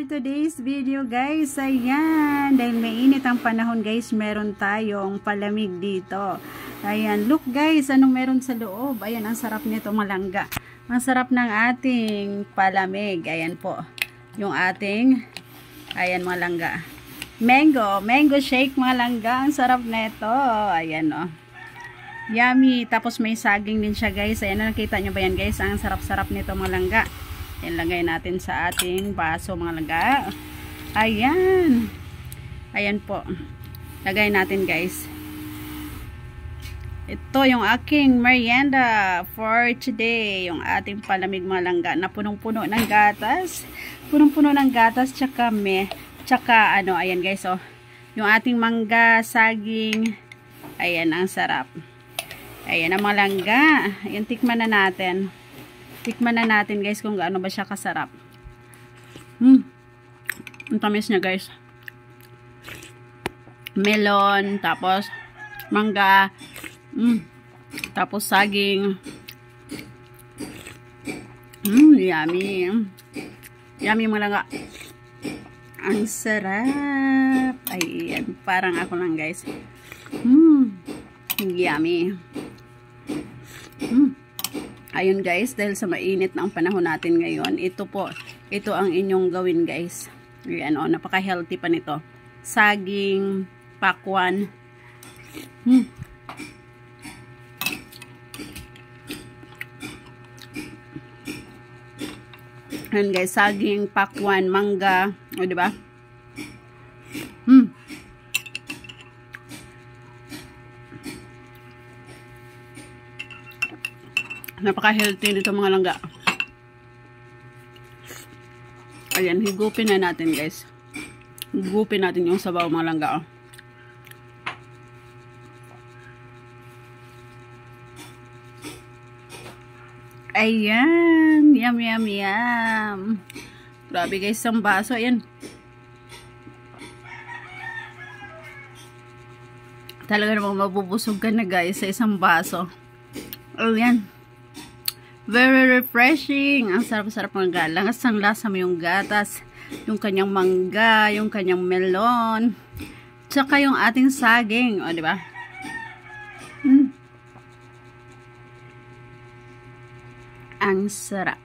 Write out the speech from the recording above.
for today's video guys. Ayan, dahil mainit ang panahon guys, meron tayong palamig dito. Ayan, look guys, anong meron sa loob. Ayan, ang sarap nito, malangga. Ang sarap ng ating palamig. Ayan po, yung ating, ayan, malangga. Mango shake, malangga. Ang sarap nito. Ayan o. Yummy. Tapos may saging din siya guys. Ayan, nakita nyo ba yan guys? Ang sarap-sarap nito, malangga. Yan, lagay natin sa ating baso mga langga. Ayan. Ayan po. Lagay natin guys. Ito yung aking merienda for today. Yung ating palamig mga langga na punong-puno ng gatas. Punong-puno ng gatas tsaka ano, ayan guys oh. Yung ating mangga, saging. Ayan, ang sarap. Ayan ang mga langga. Ayan, tikman na natin. Tikman na natin guys kung gaano ba siya kasarap. Ang tamis niya guys. Melon, tapos mangga, tapos saging. Yummy. Yummy mga langga. Ang sarap. Ayan, parang ako lang guys. Yummy. Ayun guys, dahil sa mainit na ang panahon natin ngayon, ito ang inyong gawin guys. Ayan o, napaka-healthy pa nito. Saging, pakwan. Ayan guys, saging, pakwan, mangga. O diba? Napaka-healthy nito mga langga. Ayan, higupin na natin guys. Higupin natin yung sabaw mga langga. Oh. Ayan, yum yum yum. Grabe guys, ang baso. Ayan. Talaga namang mabubusog ka na guys sa isang baso. Ayan. Very refreshing. Ang sarap-sarap ng galang. Ang lasa mo yung gatas, yung kanyang mangga, yung kanyang melon, tsaka yung ating saging. O, diba? Ang sarap.